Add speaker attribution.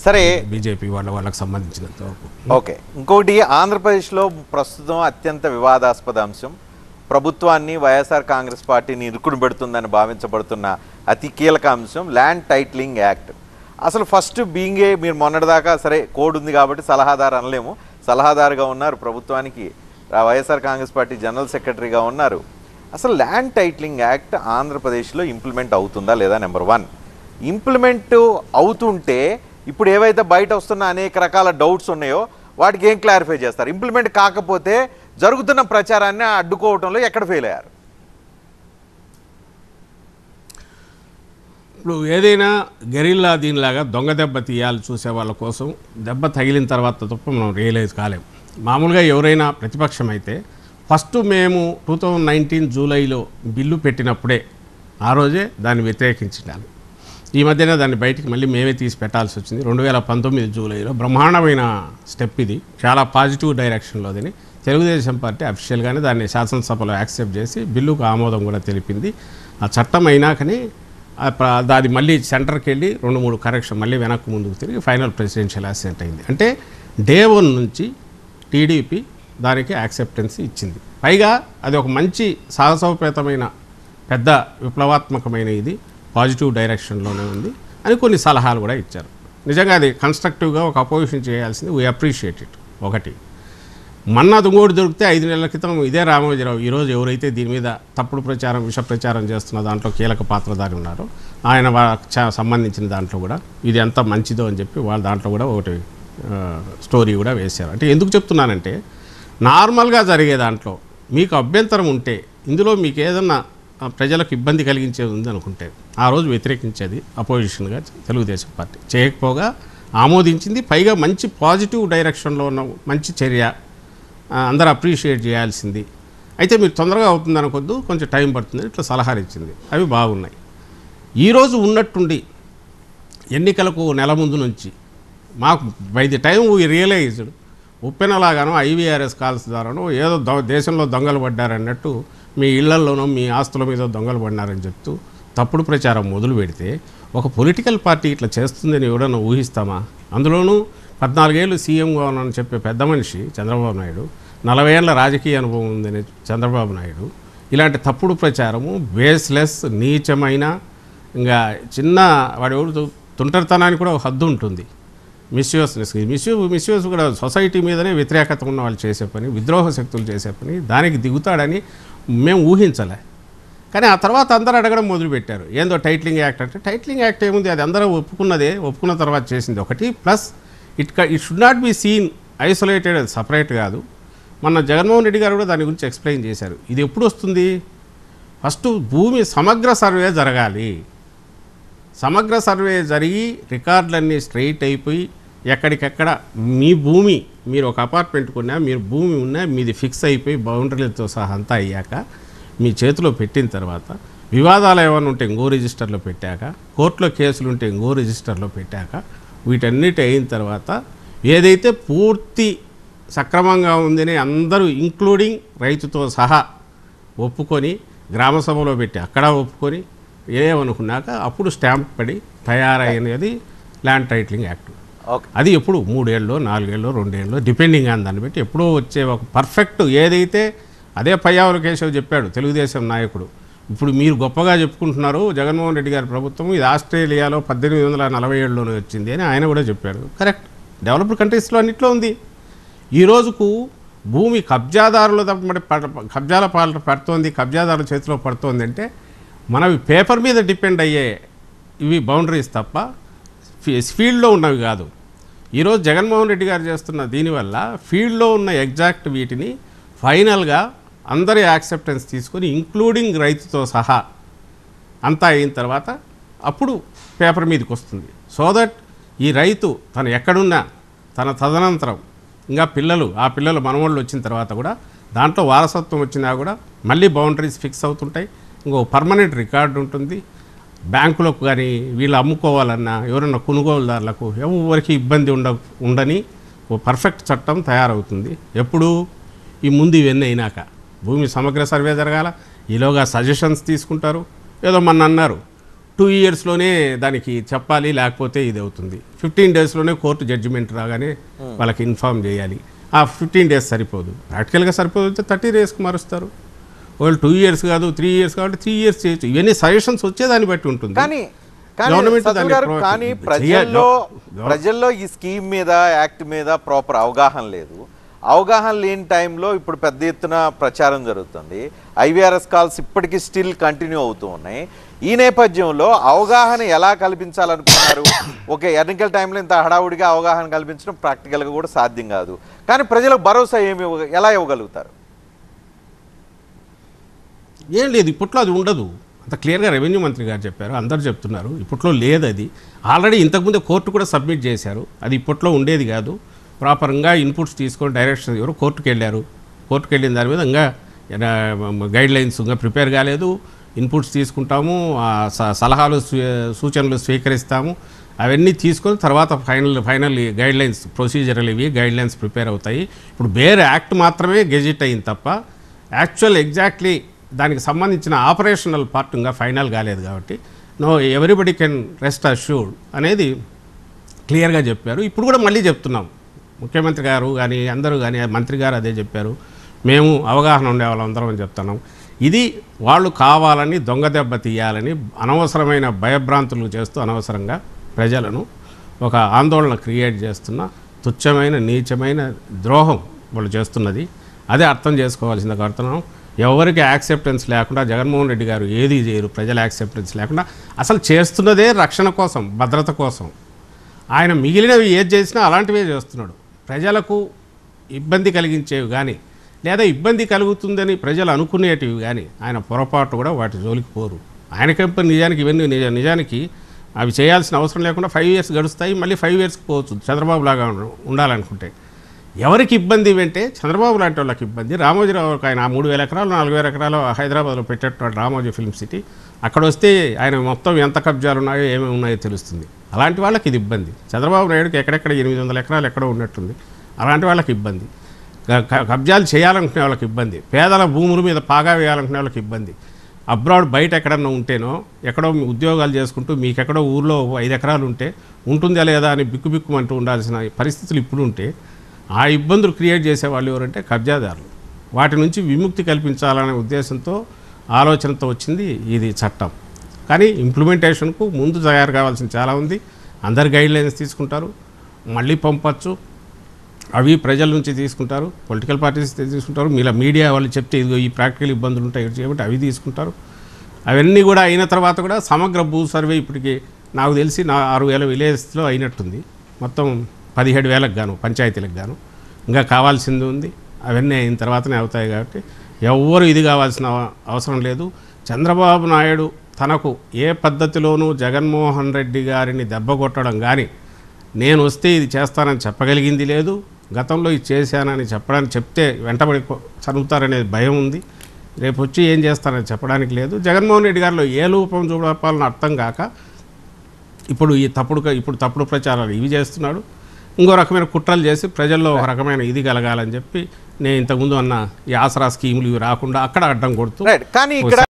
Speaker 1: సరే,
Speaker 2: బీజేపీ వాళ్ళకి సంబంధించినంత వరకు.
Speaker 1: ఓకే, ఇంకోటి ఆంధ్రప్రదేశ్లో ప్రస్తుతం అత్యంత వివాదాస్పద అంశం, ప్రభుత్వాన్ని వైఎస్ఆర్ కాంగ్రెస్ పార్టీని ఇరుకుని పెడుతుందని భావించబడుతున్న అతి కీలక అంశం ల్యాండ్ టైటిలింగ్ యాక్ట్. అసలు ఫస్ట్ బీయింగే మీరు మొన్నటిదాకా సరే కోడ్ ఉంది కాబట్టి సలహాదారు అనలేము, సలహాదారుగా ఉన్నారు ప్రభుత్వానికి, వైఎస్ఆర్ కాంగ్రెస్ పార్టీ జనరల్ సెక్రటరీగా ఉన్నారు. అసలు ల్యాండ్ టైటిలింగ్ యాక్ట్ ఆంధ్రప్రదేశ్లో ఇంప్లిమెంట్ అవుతుందా లేదా? నెంబర్ 1, ఇంప్లిమెంట్ అవుతుంటే ఇప్పుడు ఏవైతే బయట వస్తున్న అనేక రకాల డౌట్స్ ఉన్నాయో వాటికి ఏం క్లారిఫై చేస్తారు? ఇంప్లిమెంట్ కాకపోతే జరుగుతున్న ప్రచారాన్ని అడ్డుకోవడంలో ఎక్కడ ఫెయిల్ అయ్యారు?
Speaker 2: ఇప్పుడు ఏదైనా గెరిల్లా దీనిలాగా దొంగ దెబ్బ తీయాలి చూసే వాళ్ళ కోసం దెబ్బ తగిలిన తర్వాత తప్ప మనం రియలైజ్ కాలేము. మామూలుగా ఎవరైనా ప్రతిపక్షం అయితే ఫస్ట్ మేము 2019 జూలైలో బిల్లు పెట్టినప్పుడే ఆ రోజే దాన్ని వ్యతిరేకించాలి. ఈ మధ్యన దాన్ని బయటికి మళ్ళీ మేమే తీసి పెట్టాల్సి వచ్చింది. 2019 జూలైలో బ్రహ్మాండమైన స్టెప్ ఇది, చాలా పాజిటివ్ డైరెక్షన్లోదని తెలుగుదేశం పార్టీ అఫీషియల్గానే దాన్ని శాసనసభలో యాక్సెప్ట్ చేసి బిల్లుకు ఆమోదం కూడా తెలిపింది. ఆ చట్టం అయినాకనే అది మళ్ళీ సెంటర్కి వెళ్ళి 2-3 కరెక్షన్ మళ్ళీ వెనక్కు ముందుకు తిరిగి ఫైనల్ ప్రెసిడెన్షియల్ అసెంట్ అయింది. అంటే డే 1 నుంచి టీడీపీ దానికి యాక్సెప్టెన్స్ ఇచ్చింది. పైగా అది ఒక మంచి సాహసోపేతమైన పెద్ద విప్లవాత్మకమైన ఇది, పాజిటివ్ డైరెక్షన్లోనే ఉంది అని కొన్ని సలహాలు కూడా ఇచ్చారు. నిజంగా అది కన్స్ట్రక్టివ్గా ఒక అపోజిషన్ చేయాల్సింది, వీ అప్రిషియేట్ ఇట్. ఒకటి మన్నా దుంగోడు దొరికితే 5 నెలల క్రితం ఇదే రామోజీరావు ఈరోజు ఎవరైతే దీని మీద తప్పుడు ప్రచారం విష ప్రచారం చేస్తున్న దాంట్లో కీలక పాత్రధారి ఉన్నారో ఆయన సంబంధించిన దాంట్లో కూడా ఇది ఎంత మంచిదో అని చెప్పి వాళ్ళ దాంట్లో కూడా ఒకటి స్టోరీ కూడా వేశారు. అంటే ఎందుకు చెప్తున్నానంటే నార్మల్గా జరిగే దాంట్లో మీకు అభ్యంతరం ఉంటే, ఇందులో మీకు ఏదన్నా ప్రజలకు ఇబ్బంది కలిగించేది ఉంది అనుకుంటే ఆ రోజు వ్యతిరేకించేది అపోజిషన్గా తెలుగుదేశం పార్టీ, చేయకపోగా ఆమోదించింది. పైగా మంచి పాజిటివ్ డైరెక్షన్లో ఉన్న మంచి చర్య, అందరూ అప్రిషియేట్ చేయాల్సింది. అయితే మీరు తొందరగా అవుతుంది అనుకోద్దు, కొంచెం టైం పడుతుంది, ఇట్లా సలహాలు ఇచ్చింది. అవి బాగున్నాయి. ఈరోజు ఉన్నట్టుండి ఎన్నికలకు నెల ముందు నుంచి మాకు by the time we realized ఉప్పెనలాగానో ఐవీఆర్ఎస్ కాల్స్ ద్వారానో ఏదో దేశంలో దొంగలు పడ్డారన్నట్టు మీ ఇళ్లల్లోనో మీ ఆస్తుల మీద దొంగలు పడినారని చెప్తూ తప్పుడు ప్రచారం మొదలు పెడితే ఒక పొలిటికల్ పార్టీ ఇట్లా చేస్తుందని ఎవడన్నా ఊహిస్తామా? అందులోనూ 14 ఏళ్ళు సీఎంగా ఉన్నానని చెప్పే పెద్ద మనిషి చంద్రబాబు నాయుడు, 40 ఏళ్ళ రాజకీయ అనుభవం ఉందని చంద్రబాబు నాయుడు ఇలాంటి తప్పుడు ప్రచారము, బేస్లెస్, నీచమైన, ఇంకా చిన్న వాడు ఎవరు తుంటరితనానికి కూడా ఒక హద్దు ఉంటుంది. మిస్యూస్ కూడా సొసైటీ మీదనే వ్యతిరేకత ఉన్న వాళ్ళు చేసే పని, విద్రోహ శక్తులు చేసే పని, దానికి దిగుతాడని మేము ఊహించలే. కానీ ఆ తర్వాత అందరూ అడగడం మొదలుపెట్టారు, ఏందో టైటిలింగ్ యాక్ట్ అంటే. టైటిలింగ్ యాక్ట్ ఏముంది, అది అందరూ ఒప్పుకున్నదే, ఒప్పుకున్న తర్వాత చేసింది ఒకటి. Plus it should not be seen isolated, separate కాదు. మొన్న జగన్మోహన్ రెడ్డి గారు కూడా దాని గురించి ఎక్స్ప్లెయిన్ చేశారు. ఇది ఎప్పుడు వస్తుంది? ఫస్ట్ భూమి సమగ్ర సర్వే జరగాలి. సమగ్ర సర్వే జరిగి రికార్డులన్నీ స్ట్రైట్ అయిపోయి ఎక్కడికెక్కడ మీ భూమి, మీరు ఒక అపార్ట్మెంట్ కొన్నా, మీరు భూమి ఉన్నా మీది ఫిక్స్ అయిపోయి బౌండరీలతో సహా అంతా అయ్యాక మీ చేతిలో పెట్టిన తర్వాత వివాదాలు ఏమైనా ఉంటే ఇంకో రిజిస్టర్లో పెట్టాక, కోర్టులో కేసులు ఉంటే ఇంకో రిజిస్టర్లో పెట్టాక, వీటన్నిటి అయిన తర్వాత ఏదైతే పూర్తి సక్రమంగా ఉందని అందరూ ఇంక్లూడింగ్ రైతుతో సహా ఒప్పుకొని గ్రామసభలో పెట్టి అక్కడ ఒప్పుకొని ఏమనుకున్నాక అప్పుడు స్టాంప్ పడి తయారైనది ల్యాండ్ టైటిలింగ్ యాక్ట్. అది ఎప్పుడు 3 ఏళ్ళు 4 ఏళ్ళు 2 ఏళ్ళు డిపెండింగ్ ఆన్ దాన్ని బట్టి ఎప్పుడో వచ్చే ఒక పర్ఫెక్ట్ ఏదైతే అదే పయ్యావుల కేశవ్ చెప్పాడు తెలుగుదేశం నాయకుడు. ఇప్పుడు మీరు గొప్పగా చెప్పుకుంటున్నారు జగన్మోహన్ రెడ్డి గారి ప్రభుత్వం ఇది ఆస్ట్రేలియాలో 1847లోనే వచ్చింది అని ఆయన కూడా చెప్పాడు. కరెక్ట్, డెవలప్డ్ కంట్రీస్లో అన్నిట్లో ఉంది. ఈ రోజుకు భూమి కబ్జాదారుల కబ్జాల పాలన పడుతోంది, కబ్జాదారుల చేతిలో పడుతోంది అంటే మనవి పేపర్ మీద డిపెండ్ అయ్యే ఇవి బౌండరీస్ తప్ప ఫీల్డ్లో ఉన్నవి కాదు. ఈరోజు జగన్మోహన్ రెడ్డి గారు చేస్తున్న దీనివల్ల ఫీల్డ్లో ఉన్న ఎగ్జాక్ట్ వీటిని ఫైనల్గా అందరి యాక్సెప్టెన్స్ తీసుకొని ఇంక్లూడింగ్ రైతుతో సహా అంతా అయిన తర్వాత అప్పుడు పేపర్ మీదకి వస్తుంది. సో దట్ ఈ రైతు తను ఎక్కడున్నా తన తదనంతరం ఇంకా ఆ పిల్లలు మనవాళ్ళు వచ్చిన తర్వాత కూడా దాంట్లో వారసత్వం వచ్చినా కూడా మళ్ళీ బౌండరీస్ ఫిక్స్ అవుతుంటాయి. ఇంకో పర్మనెంట్ రికార్డు ఉంటుంది. బ్యాంకులకు కానీ వీళ్ళు అమ్ముకోవాలన్నా ఎవరన్నా కొనుగోలుదారులకు ఎవరికి ఇబ్బంది ఉండని ఓ పర్ఫెక్ట్ చట్టం తయారవుతుంది. ఎప్పుడు ఈ ముందు ఇవన్నీ అయినాక భూమి సమగ్ర సర్వే జరగాల. ఈలోగా సజెషన్స్ తీసుకుంటారు. ఏదో మన అన్నారు 2 yearsలోనే దానికి చెప్పాలి, లేకపోతే ఇది అవుతుంది. 15 daysలోనే కోర్టు జడ్జిమెంట్ రాగానే వాళ్ళకి ఇన్ఫామ్ చేయాలి. ఆ 15 days సరిపోదు, ప్రాక్టికల్గా సరిపోతే 30 daysకి మారుస్తారు. వాళ్ళు 2 years కాదు 3 years కాబట్టి 3 years చేయొచ్చు. ఇవన్నీ సజెషన్స్ వచ్చేదాన్ని బట్టి ఉంటుంది.
Speaker 1: కానీ ప్రజల్లో ఈ స్కీమ్ మీద, యాక్ట్ మీద ప్రాపర్ అవగాహన లేదు. అవగాహన లేని టైంలో ఇప్పుడు పెద్ద ఎత్తున ప్రచారం జరుగుతుంది. ఐవీఆర్ఎస్ కాల్స్ ఇప్పటికీ స్టిల్ కంటిన్యూ అవుతూ ఉన్నాయి. ఈ నేపథ్యంలో అవగాహన ఎలా కల్పించాలనుకున్నారు? ఒక ఎన్నికల టైంలో ఇంత హడావుడిగా అవగాహన కల్పించడం ప్రాక్టికల్గా కూడా సాధ్యం కాదు. కానీ ప్రజలకు భరోసా ఎలా ఇవ్వగలుగుతారు?
Speaker 2: ఏం లేదు, ఇప్పట్లో అది ఉండదు. అంత క్లియర్గా రెవెన్యూ మంత్రి గారు చెప్పారు, అందరు చెప్తున్నారు. ఇప్పట్లో లేదు అది. ఆల్రెడీ ఇంతకుముందే కోర్టు కూడా సబ్మిట్ చేశారు. అది ఇప్పట్లో ఉండేది కాదు. ప్రాపర్గా ఇన్పుట్స్ తీసుకొని డైరెక్షన్ ఎవరు కోర్టుకు వెళ్ళారు. కోర్టుకు వెళ్ళిన దాని మీద ఇంకా గైడ్ లైన్స్ ఇంకా ప్రిపేర్ కాలేదు. ఇన్పుట్స్ తీసుకుంటాము, సలహాలు సూచనలు స్వీకరిస్తాము. అవన్నీ తీసుకొని తర్వాత ఫైనల్ గైడ్ లైన్స్, ప్రొసీజరల్ ఇవి గైడ్ లైన్స్ ప్రిపేర్ అవుతాయి. ఇప్పుడు బేర్ యాక్ట్ మాత్రమే గెజిట్ అయింది తప్ప యాక్చువల్ ఎగ్జాక్ట్లీ దానికి సంబంధించిన ఆపరేషనల్ పార్ట్ ఇంకా ఫైనల్ కాలేదు. కాబట్టి no everybody can rest assured అనేది క్లియర్గా చెప్పారు. ఇప్పుడు కూడా మళ్ళీ చెప్తున్నాం, ముఖ్యమంత్రి గారు కానీ అందరూ కానీ మంత్రి గారు అదే చెప్పారు. మేము అవగాహన ఉండే వాళ్ళందరం అని చెప్తున్నాం. ఇది వాళ్ళు కావాలని దొంగ దెబ్బ తీయాలని అనవసరమైన భయభ్రాంతులు చేస్తూ అనవసరంగా ప్రజలను ఒక ఆందోళన క్రియేట్ చేస్తున్న తుచ్చమైన నీచమైన ద్రోహం వాళ్ళు చేస్తున్నది. అదే అర్థం చేసుకోవాల్సింది కడుతున్నాం. ఎవరికి యాక్సెప్టెన్స్ లేకుండా జగన్మోహన్ రెడ్డి గారు ఏది చేయరు. ప్రజల యాక్సెప్టెన్స్ లేకుండా అసలు చేస్తున్నదే రక్షణ కోసం, భద్రత కోసం. ఆయన మిగిలినవి ఏది చేసినా అలాంటివే చేస్తున్నాడు. ప్రజలకు ఇబ్బంది కలిగించేవి కానీ లేదా ఇబ్బంది కలుగుతుందని ప్రజలు అనుకునేటివి కానీ ఆయన పొరపాటు కూడా వాటి జోలికి పోరు. ఆయనకెంప నిజానికి ఇవన్నీ నిజానికి అవి చేయాల్సిన అవసరం లేకుండా 5 years గడుస్తాయి. మళ్ళీ 5 yearsకి పోవచ్చు చంద్రబాబు లాగా ఉండాలనుకుంటే. ఎవరికి ఇబ్బంది అంటే చంద్రబాబు లాంటి వాళ్ళకి ఇబ్బంది. రామోజీరావు ఆయన 3,000 ఎకరాలు 4,000 ఎకరాలు హైదరాబాద్లో పెట్టేటటువంటి రామోజీ ఫిల్మ్ సిటీ, అక్కడ వస్తే ఆయన మొత్తం ఎంత కబ్జాలు ఉన్నాయో ఏమేమి ఉన్నాయో తెలుస్తుంది. అలాంటి వాళ్ళకి ఇది ఇబ్బంది. చంద్రబాబు నాయుడుకి ఎక్కడెక్కడ 800 ఎకరాలు ఎక్కడో ఉన్నట్టుంది. అలాంటి వాళ్ళకి ఇబ్బంది. కబ్జాలు చేయాలనుకునే వాళ్ళకి ఇబ్బంది. పేదల భూముల మీద పాగా వేయాలనుకునే వాళ్ళకి ఇబ్బంది. అబ్రాడ్ బయట ఎక్కడన్నా ఉంటేనో ఎక్కడో ఉద్యోగాలు చేసుకుంటూ మీకెక్కడో ఊర్లో 5 ఎకరాలు ఉంటే ఉంటుందా లేదా అని బిక్కుబిక్కుమంటూ ఉండాల్సిన పరిస్థితులు ఇప్పుడు ఉంటే ఆ ఇబ్బందులు క్రియేట్ చేసేవాళ్ళు ఎవరంటే కబ్జాదారులు. వాటి నుంచి విముక్తి కల్పించాలనే ఉద్దేశంతో ఆలోచనతో వచ్చింది ఇది చట్టం. కానీ ఇంప్లిమెంటేషన్కు ముందు తయారు కావాల్సిన చాలా ఉంది. అందరు గైడ్ లైన్స్ తీసుకుంటారు, మళ్ళీ పంపచ్చు. అవి ప్రజల నుంచి తీసుకుంటారు, పొలిటికల్ పార్టీస్ తీసుకుంటారు. మీడియా వాళ్ళు చెప్తే ఇదిగో ఈ ప్రాక్టికల్ ఇబ్బందులు ఉంటాయి చేయబట్టి అవి తీసుకుంటారు. అవన్నీ కూడా అయిన తర్వాత కూడా సమగ్ర భూ సర్వే ఇప్పటికి నాకు తెలిసి 6,000 విలేజ్లో అయినట్టుంది. మొత్తం 17,000కు గాను పంచాయతీలకు గాను ఇంకా కావాల్సింది ఉంది. అవన్నీ అయిన తర్వాతనే అవుతాయి. కాబట్టి ఎవ్వరు ఇది కావాల్సిన అవసరం లేదు. చంద్రబాబు నాయుడు తనకు ఏ పద్ధతిలోనూ జగన్మోహన్ రెడ్డి గారిని దెబ్బ కొట్టడం కానీ, నేను వస్తే ఇది చేస్తానని చెప్పగలిగింది లేదు. గతంలో ఇది చేశానని చెప్తే వెంటబడి చదువుతారనే భయం ఉంది. రేపు వచ్చి ఏం చేస్తానని చెప్పడానికి లేదు. జగన్మోహన్ రెడ్డి గారిలో ఏ లోపం చూపాలని అర్థం కాక ఇప్పుడు తప్పుడు ప్రచారాలు ఇవి చేస్తున్నాడు. ఇంకో రకమైన కుట్రలు చేసి ప్రజల్లో ఒక రకమైన ఇది కలగాలని చెప్పి నేను ఇంతకుముందు అన్న ఈ ఆసరా స్కీములు ఇవి రాకుండా అక్కడ అడ్డం కొడుతూ
Speaker 1: కానీ ఇక్కడ